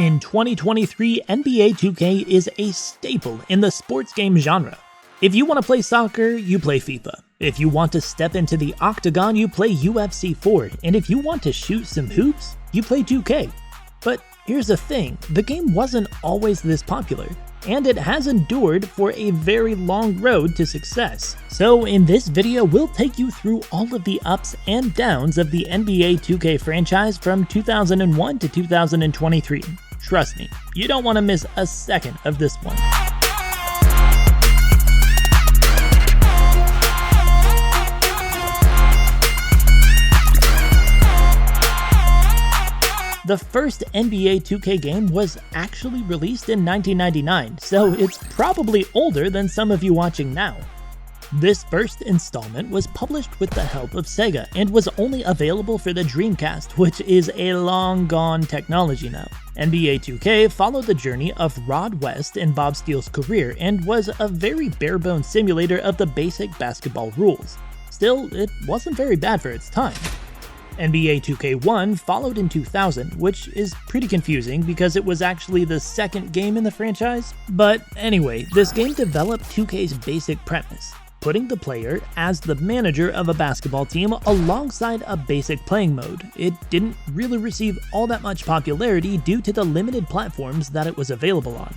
In 2023, NBA 2K is a staple in the sports game genre. If you want to play soccer, you play FIFA. If you want to step into the octagon, you play UFC 4. And if you want to shoot some hoops, you play 2K. But here's the thing, the game wasn't always this popular, and it has endured for a very long road to success. So in this video, we'll take you through all of the ups and downs of the NBA 2K franchise from 2001 to 2023. Trust me, you don't want to miss a second of this one. The first NBA 2K game was actually released in 1999, so it's probably older than some of you watching now. This first installment was published with the help of Sega and was only available for the Dreamcast, which is a long gone technology now. NBA 2K followed the journey of Rod West and Bob Steele's career and was a very bare-bones simulator of the basic basketball rules. Still, it wasn't very bad for its time. NBA 2K1 followed in 2000, which is pretty confusing because it was actually the second game in the franchise. But anyway, this game developed 2K's basic premise, putting the player as the manager of a basketball team alongside a basic playing mode. It didn't really receive all that much popularity due to the limited platforms that it was available on.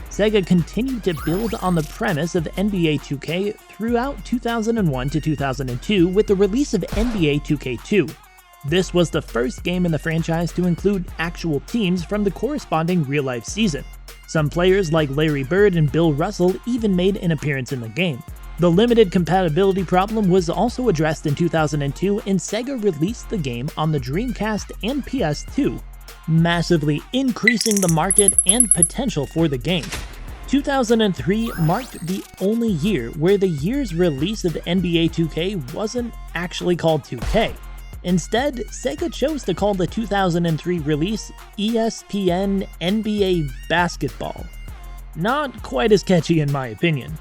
Sega continued to build on the premise of NBA 2K throughout 2001 to 2002 with the release of NBA 2K2. This was the first game in the franchise to include actual teams from the corresponding real-life season. Some players like Larry Bird and Bill Russell even made an appearance in the game. The limited compatibility problem was also addressed in 2002, and Sega released the game on the Dreamcast and PS2, massively increasing the market and potential for the game. 2003 marked the only year where the year's release of NBA 2K wasn't actually called 2K. Instead, Sega chose to call the 2003 release ESPN NBA Basketball. Not quite as catchy in my opinion.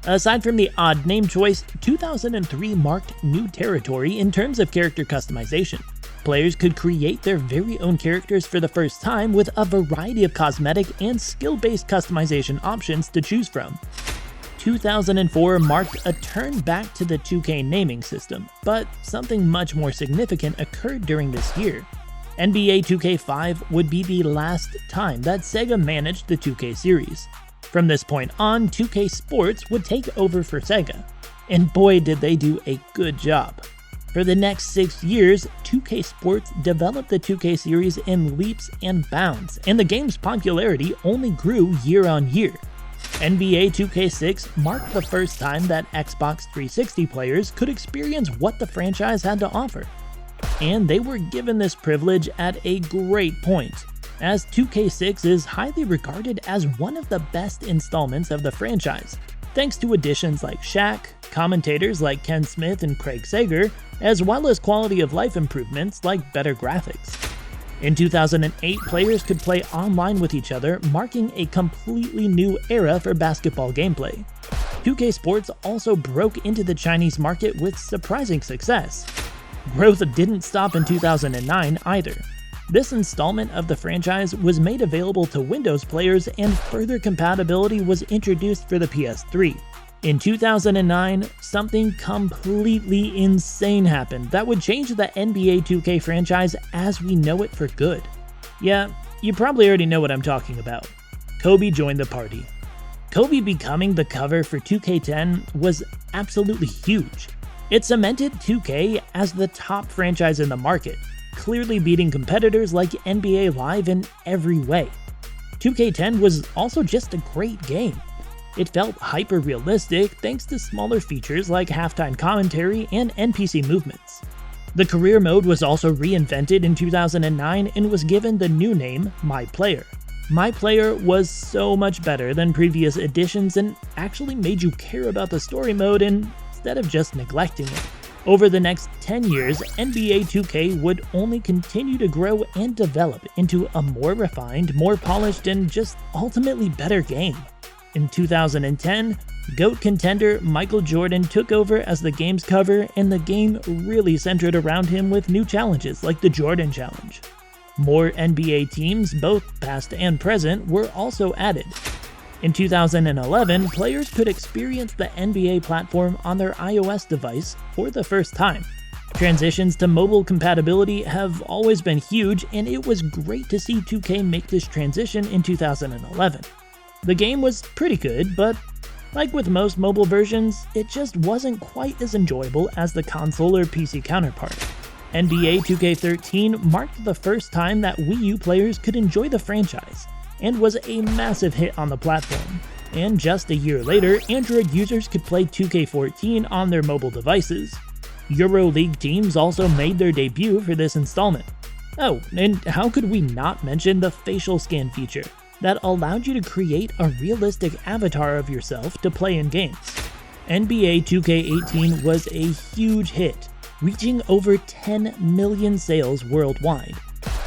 Aside from the odd name choice, 2003 marked new territory in terms of character customization. Players could create their very own characters for the first time with a variety of cosmetic and skill-based customization options to choose from. 2004 marked a turn back to the 2K naming system, but something much more significant occurred during this year. NBA 2K5 would be the last time that Sega managed the 2K series. From this point on, 2K Sports would take over for Sega, and boy did they do a good job. For the next 6 years, 2K Sports developed the 2K series in leaps and bounds, and the game's popularity only grew year on year. NBA 2K6 marked the first time that Xbox 360 players could experience what the franchise had to offer. And they were given this privilege at a great point, as 2K6 is highly regarded as one of the best installments of the franchise, thanks to additions like Shaq, commentators like Ken Smith and Craig Sager, as well as quality of life improvements like better graphics. In 2008, players could play online with each other, marking a completely new era for basketball gameplay. 2K Sports also broke into the Chinese market with surprising success. Growth didn't stop in 2009 either. This installment of the franchise was made available to Windows players, and further compatibility was introduced for the PS3. In 2009, something completely insane happened that would change the NBA 2K franchise as we know it for good. Yeah, you probably already know what I'm talking about. Kobe joined the party. Kobe becoming the cover for 2K10 was absolutely huge. It cemented 2K as the top franchise in the market, clearly beating competitors like NBA Live in every way. 2K10 was also just a great game. It felt hyper-realistic thanks to smaller features like halftime commentary and NPC movements. The career mode was also reinvented in 2009 and was given the new name My Player. My Player was so much better than previous editions and actually made you care about the story mode instead of just neglecting it. Over the next 10 years, NBA 2K would only continue to grow and develop into a more refined, more polished, and just ultimately better game. In 2010, GOAT contender Michael Jordan took over as the game's cover, and the game really centered around him with new challenges like the Jordan Challenge. More NBA teams, both past and present, were also added. In 2011, players could experience the NBA platform on their iOS device for the first time. Transitions to mobile compatibility have always been huge, and it was great to see 2K make this transition in 2011. The game was pretty good, but like with most mobile versions, it just wasn't quite as enjoyable as the console or PC counterpart. NBA 2K13 marked the first time that Wii U players could enjoy the franchise, and was a massive hit on the platform. And just a year later, Android users could play 2K14 on their mobile devices. EuroLeague teams also made their debut for this installment. Oh, and how could we not mention the facial scan feature that allowed you to create a realistic avatar of yourself to play in games? NBA 2K18 was a huge hit, reaching over 10 million sales worldwide.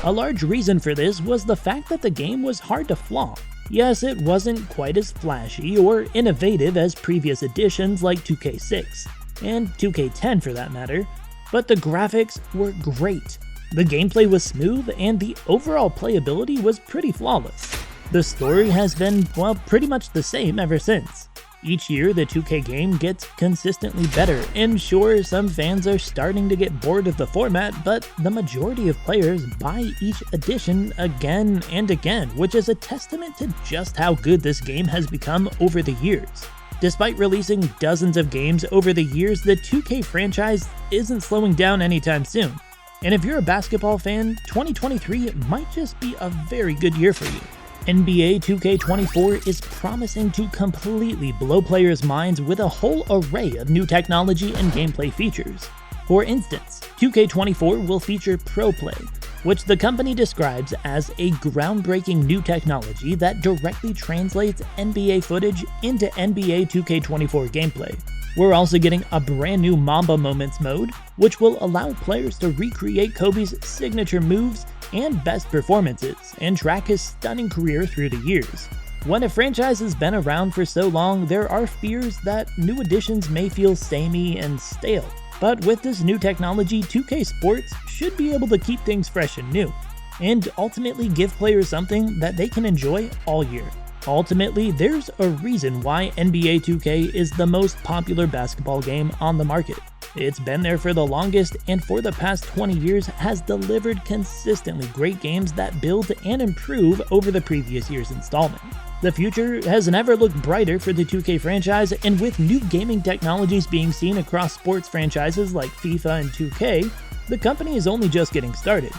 A large reason for this was the fact that the game was hard to flaw. Yes, it wasn't quite as flashy or innovative as previous editions like 2K6, and 2K10 for that matter, but the graphics were great. The gameplay was smooth, and the overall playability was pretty flawless. The story has been, well, pretty much the same ever since. Each year, the 2K game gets consistently better, and sure, some fans are starting to get bored of the format, but the majority of players buy each edition again and again, which is a testament to just how good this game has become over the years. Despite releasing dozens of games over the years, the 2K franchise isn't slowing down anytime soon. And if you're a basketball fan, 2023 might just be a very good year for you. NBA 2K24 is promising to completely blow players' minds with a whole array of new technology and gameplay features. For instance, 2K24 will feature Pro Play, which the company describes as a groundbreaking new technology that directly translates NBA footage into NBA 2K24 gameplay. We're also getting a brand new Mamba Moments mode, which will allow players to recreate Kobe's signature moves and best performances, and track his stunning career through the years. When a franchise has been around for so long, there are fears that new additions may feel samey and stale. But with this new technology, 2K Sports should be able to keep things fresh and new, and ultimately give players something that they can enjoy all year. Ultimately, there's a reason why NBA 2K is the most popular basketball game on the market. It's been there for the longest, and for the past 20 years has delivered consistently great games that build and improve over the previous year's installment. The future has never looked brighter for the 2K franchise, and with new gaming technologies being seen across sports franchises like FIFA and 2K, the company is only just getting started.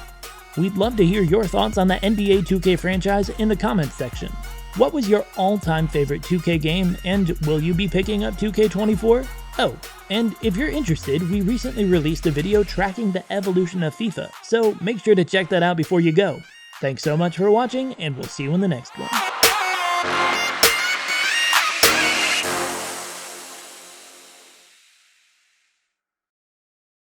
We'd love to hear your thoughts on the NBA 2K franchise in the comments section. What was your all-time favorite 2K game, and will you be picking up 2K24? Oh, and if you're interested, we recently released a video tracking the evolution of FIFA, so make sure to check that out before you go. Thanks so much for watching, and we'll see you in the next one.